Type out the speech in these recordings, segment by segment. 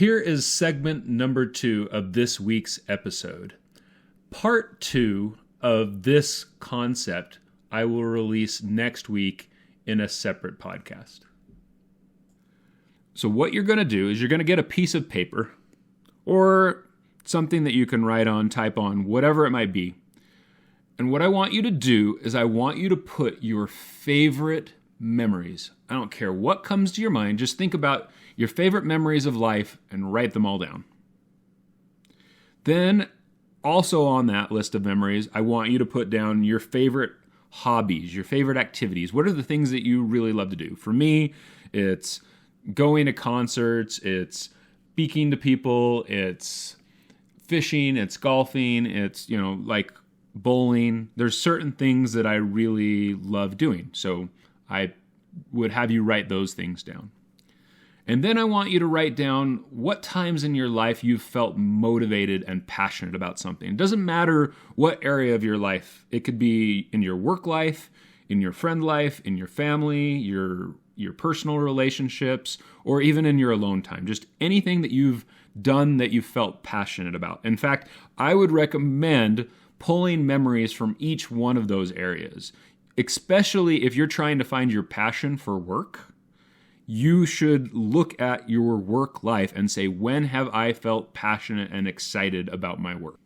Here is segment number 2 of this week's episode. Part 2 of this concept I will release next week in a separate podcast. So what you're going to do is you're going to get a piece of paper or something that you can write on, type on, whatever it might be. And what I want you to do is I want you to put your favorite memories. I don't care what comes to your mind. Just think about your favorite memories of life and write them all down. Then also on that list of memories, I want you to put down your favorite hobbies, your favorite activities. What are the things that you really love to do? For me, it's going to concerts, it's speaking to people, it's fishing, it's golfing, it's, like bowling. There's certain things that I really love doing. So I would have you write those things down. And then I want you to write down what times in your life you've felt motivated and passionate about something. It doesn't matter what area of your life. It could be in your work life, in your friend life, in your family, your personal relationships, or even in your alone time. Just anything that you've done that you felt passionate about. In fact, I would recommend pulling memories from each one of those areas, especially if you're trying to find your passion for work. You should look at your work life and say, when have I felt passionate and excited about my work?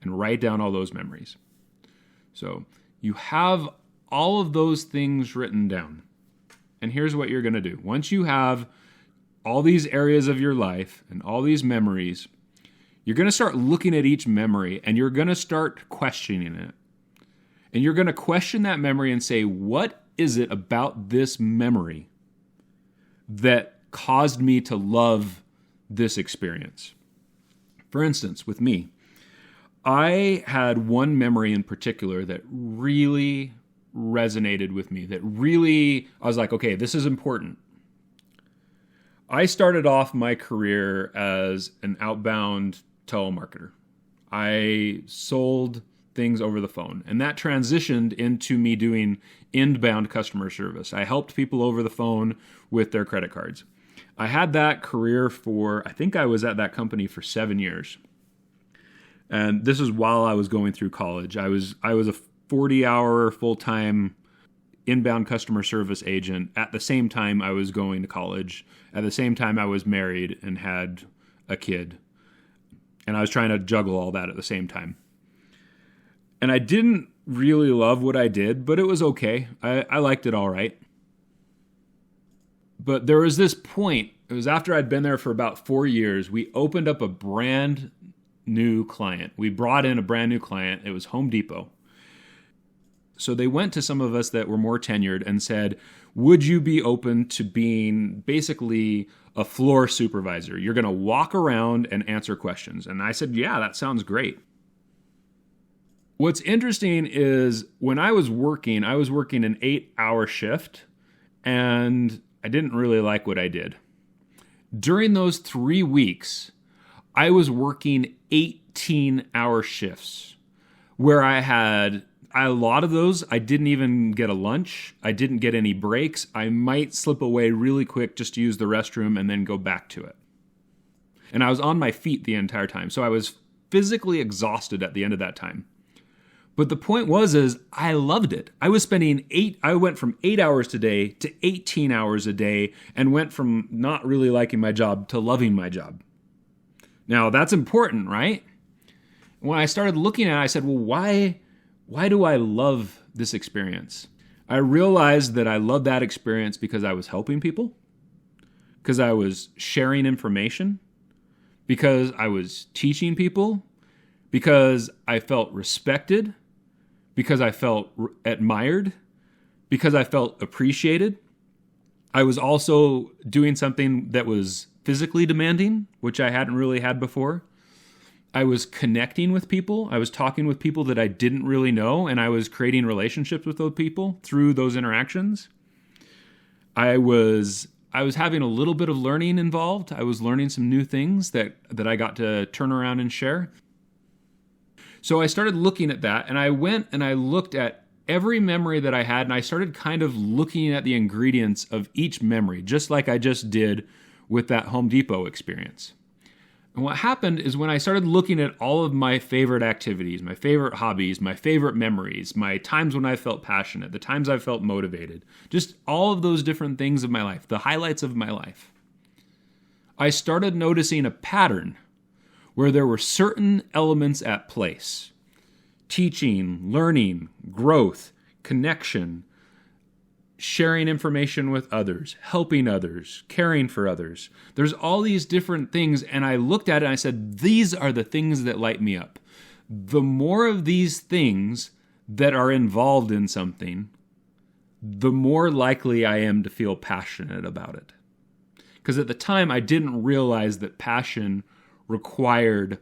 And write down all those memories. So you have all of those things written down. And here's what you're going to do. Once you have all these areas of your life and all these memories, you're going to start looking at each memory and you're going to start questioning it. And you're going to question that memory and say, what is it about this memory that caused me to love this experience? For instance, with me, I had one memory in particular that really resonated with me, I was like, okay, this is important. I started off my career as an outbound telemarketer. I sold things over the phone, and that transitioned into me doing inbound customer service. I helped people over the phone with their credit cards. I had that career I think I was at that company for 7 years. And this is while I was going through college. I was a 40-hour full-time inbound customer service agent at the same time I was going to college, at the same time I was married and had a kid. And I was trying to juggle all that at the same time. And I didn't really love what I did, but it was okay. I liked it all right. But there was this point, it was after I'd been there for about 4 years, we opened up a brand new client. We brought in a brand new client. It was Home Depot. So they went to some of us that were more tenured and said, would you be open to being basically a floor supervisor? You're going to walk around and answer questions. And I said, yeah, that sounds great. What's interesting is when I was working an 8-hour shift, and I didn't really like what I did. During those 3 weeks, I was working 18-hour shifts where a lot of those, I didn't even get a lunch. I didn't get any breaks. I might slip away really quick just to use the restroom and then go back to it. And I was on my feet the entire time. So I was physically exhausted at the end of that time. But the point is I loved it. I went from 8 hours a day to 18 hours a day and went from not really liking my job to loving my job. Now that's important, right? When I started looking at it, I said, well, why do I love this experience? I realized that I loved that experience because I was helping people, because I was sharing information, because I was teaching people, because I felt respected, because I felt admired, because I felt appreciated. I was also doing something that was physically demanding, which I hadn't really had before. I was connecting with people. I was talking with people that I didn't really know, and I was creating relationships with those people through those interactions. I was having a little bit of learning involved. I was learning some new things that I got to turn around and share. So I started looking at that, and I went and I looked at every memory that I had, and I started kind of looking at the ingredients of each memory, just like I just did with that Home Depot experience. And what happened is when I started looking at all of my favorite activities, my favorite hobbies, my favorite memories, my times when I felt passionate, the times I felt motivated, just all of those different things of my life, the highlights of my life, I started noticing a pattern where there were certain elements at place: teaching, learning, growth, connection, sharing information with others, helping others, caring for others. There's all these different things, and I looked at it and I said, these are the things that light me up. The more of these things that are involved in something, the more likely I am to feel passionate about it. Because at the time, I didn't realize that passion required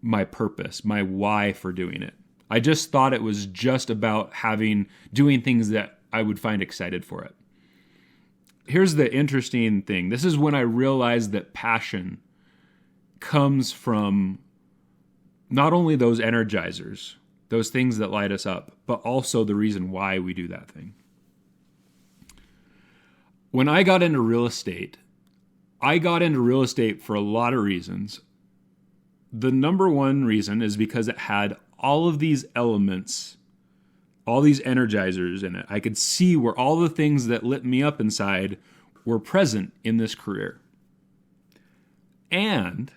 my purpose, my why for doing it. I just thought it was just about doing things that I would find excited for it. Here's the interesting thing. This is when I realized that passion comes from not only those energizers, those things that light us up, but also the reason why we do that thing. When I got into real estate for a lot of reasons. The number one reason is because it had all of these elements, all these energizers in it. I could see where all the things that lit me up inside were present in this career. And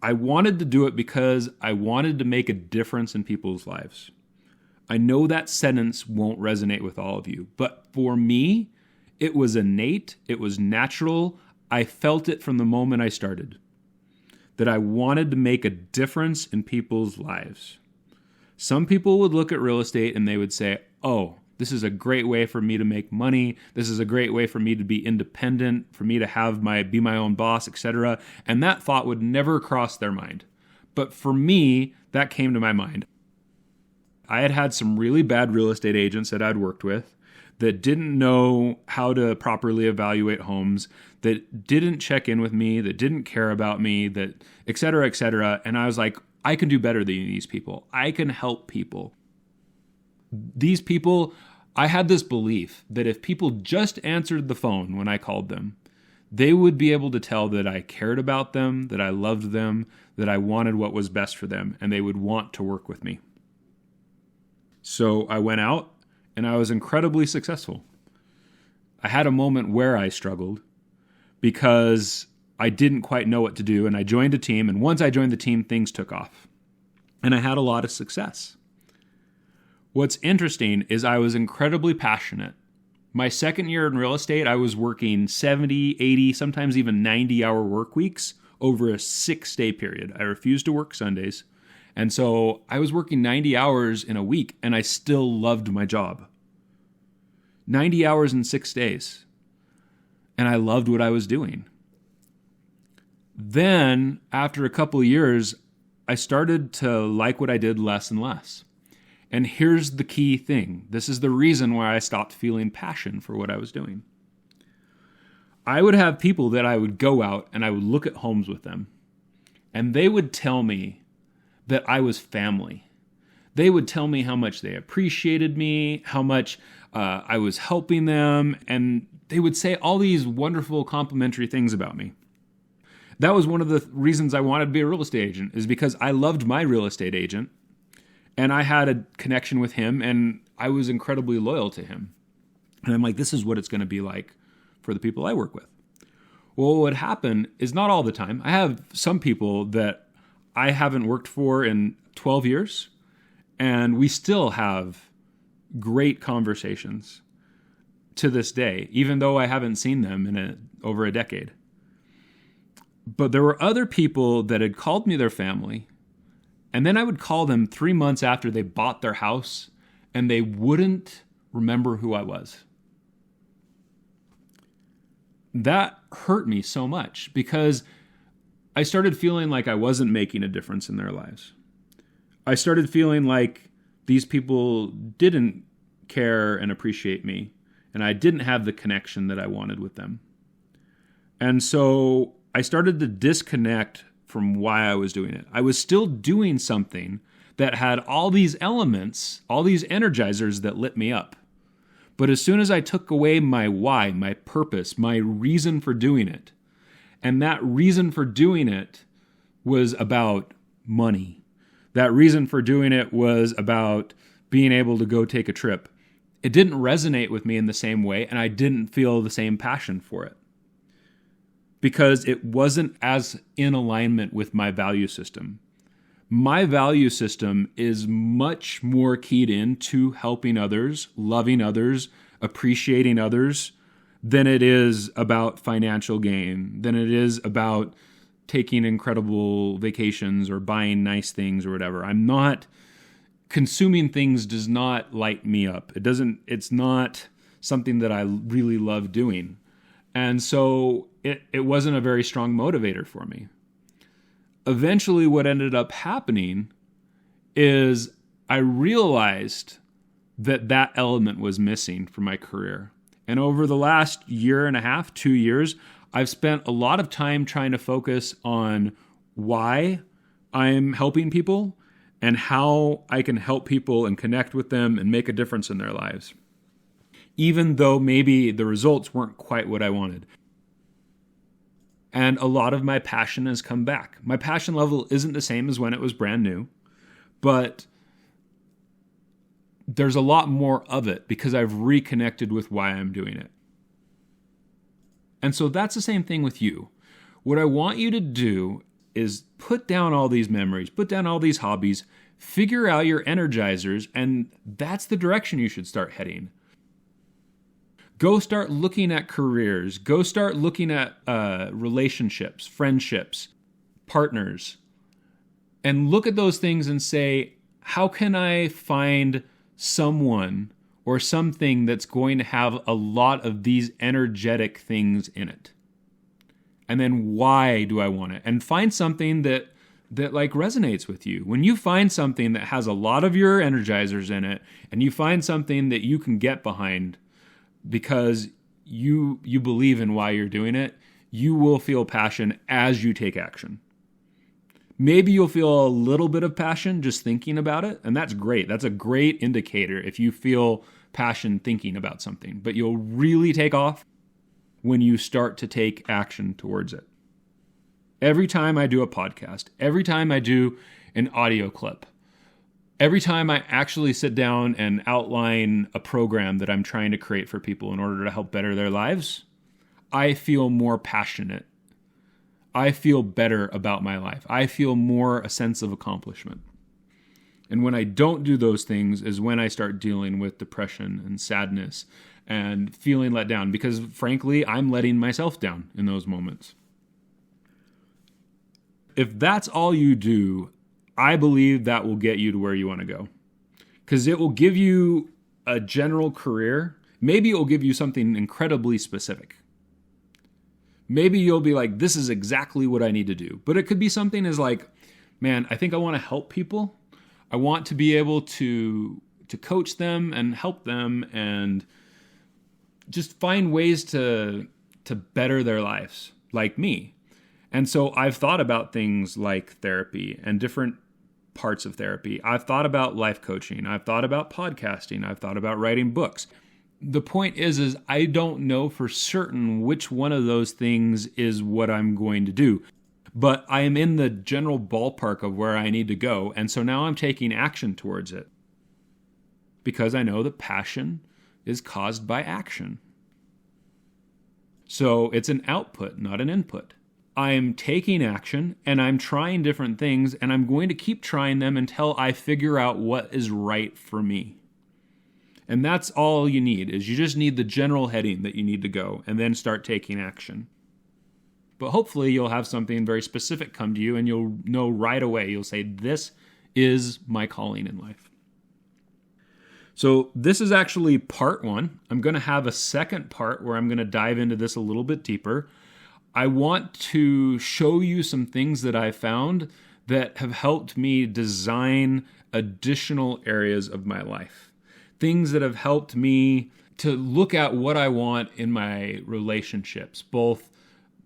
I wanted to do it because I wanted to make a difference in people's lives. I know that sentence won't resonate with all of you, but for me, it was innate, it was natural. I felt it from the moment I started, that I wanted to make a difference in people's lives. Some people would look at real estate and they would say, oh, this is a great way for me to make money. This is a great way for me to be independent, for me to be my own boss, etc. And that thought would never cross their mind. But for me, that came to my mind. I had had some really bad real estate agents that I'd worked with that didn't know how to properly evaluate homes, that didn't check in with me, that didn't care about me, that et cetera, et cetera. And I was like, I can do better than these people. I can help people. These people, I had this belief that if people just answered the phone when I called them, they would be able to tell that I cared about them, that I loved them, that I wanted what was best for them, and they would want to work with me. So I went out and I was incredibly successful. I had a moment where I struggled because I didn't quite know what to do, and I joined a team, and once I joined the team, things took off. And I had a lot of success. What's interesting is I was incredibly passionate. My second year in real estate, I was working 70, 80, sometimes even 90-hour work weeks over a 6-day period. I refused to work Sundays. And so I was working 90 hours in a week, and I still loved my job. 90 hours in 6 days. And I loved what I was doing. Then, after a couple of years, I started to like what I did less and less. And here's the key thing. This is the reason why I stopped feeling passion for what I was doing. I would have people that I would go out and I would look at homes with them, and they would tell me that I was family. They would tell me how much they appreciated me, how much I was helping them, and they would say all these wonderful complimentary things about me. That was one of the reasons I wanted to be a real estate agent, is because I loved my real estate agent, and I had a connection with him, and I was incredibly loyal to him. And I'm like, this is what it's going to be like for the people I work with. Well, what would happen is not all the time. I have some people that I haven't worked for in 12 years, and we still have great conversations to this day, even though I haven't seen them in over a decade. But there were other people that had called me their family, and then I would call them 3 months after they bought their house, and they wouldn't remember who I was. That hurt me so much because I started feeling like I wasn't making a difference in their lives. I started feeling like these people didn't care and appreciate me, and I didn't have the connection that I wanted with them. And so I started to disconnect from why I was doing it. I was still doing something that had all these elements, all these energizers that lit me up. But as soon as I took away my why, my purpose, my reason for doing it, and that reason for doing it was about money, that reason for doing it was about being able to go take a trip, it didn't resonate with me in the same way, and I didn't feel the same passion for it because it wasn't as in alignment with my value system. My value system is much more keyed into helping others, loving others, appreciating others than it is about financial gain, than it is about taking incredible vacations or buying nice things or whatever. Consuming things does not light me up. It's not something that I really love doing. And so it wasn't a very strong motivator for me. Eventually what ended up happening is I realized that element was missing from my career. And over the last year and a half, 2 years, I've spent a lot of time trying to focus on why I'm helping people and how I can help people and connect with them and make a difference in their lives, even though maybe the results weren't quite what I wanted. And a lot of my passion has come back. My passion level isn't the same as when it was brand new, but there's a lot more of it because I've reconnected with why I'm doing it. And so that's the same thing with you. What I want you to do is put down all these memories, put down all these hobbies, figure out your energizers, and that's the direction you should start heading. Go start looking at careers. Go start looking at relationships, friendships, partners, and look at those things and say, how can I find someone or something that's going to have a lot of these energetic things in it? And then why do I want it? And find something that like resonates with you. When you find something that has a lot of your energizers in it, and you find something that you can get behind because you believe in why you're doing it, you will feel passion as you take action. Maybe you'll feel a little bit of passion just thinking about it, and that's great. That's a great indicator if you feel passion thinking about something. But you'll really take off when you start to take action towards it. Every time I do a podcast, every time I do an audio clip, every time I actually sit down and outline a program that I'm trying to create for people in order to help better their lives, I feel more passionate. I feel better about my life. I feel more a sense of accomplishment. And when I don't do those things is when I start dealing with depression and sadness and feeling let down, because frankly, I'm letting myself down in those moments. If that's all you do, I believe that will get you to where you want to go, because it will give you a general career. Maybe it will give you something incredibly specific. Maybe you'll be like, this is exactly what I need to do. But it could be something as like, man, I think I want to help people. I want to be able to coach them and help them and just find ways to better their lives, like me. And so I've thought about things like therapy and different parts of therapy. I've thought about life coaching. I've thought about podcasting. I've thought about writing books. The point is I don't know for certain which one of those things is what I'm going to do. But I am in the general ballpark of where I need to go. And so now I'm taking action towards it, because I know that passion is caused by action. So it's an output, not an input. I'm taking action and I'm trying different things, and I'm going to keep trying them until I figure out what is right for me. And that's all you need, is you just need the general heading that you need to go and then start taking action. But hopefully you'll have something very specific come to you and you'll know right away. You'll say, this is my calling in life. So this is actually part one. I'm going to have a second part where I'm going to dive into this a little bit deeper. I want to show you some things that I found that have helped me design additional areas of my life. Things that have helped me to look at what I want in my relationships, both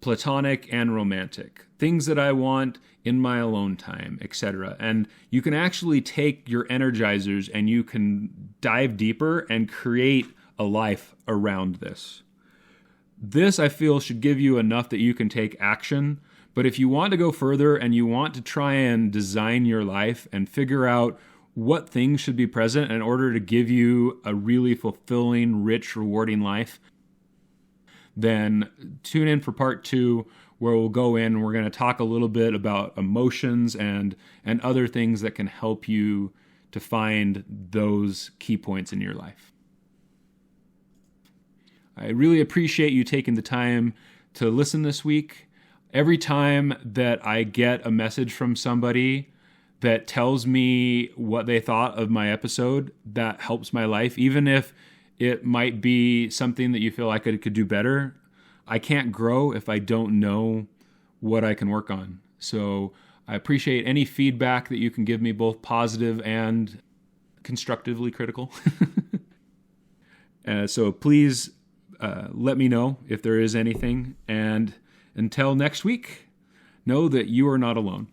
platonic and romantic. Things that I want in my alone time, etc. And you can actually take your energizers and you can dive deeper and create a life around this. This, I feel, should give you enough that you can take action. But if you want to go further and you want to try and design your life and figure out what things should be present in order to give you a really fulfilling, rich, rewarding life, then tune in for part 2, where we'll go in and we're going to talk a little bit about emotions and other things that can help you to find those key points in your life. I really appreciate you taking the time to listen this week. Every time that I get a message from somebody that tells me what they thought of my episode, that helps my life. Even if it might be something that you feel like I could do better, I can't grow if I don't know what I can work on. So I appreciate any feedback that you can give me, both positive and constructively critical. So please let me know if there is anything. And until next week, know that you are not alone.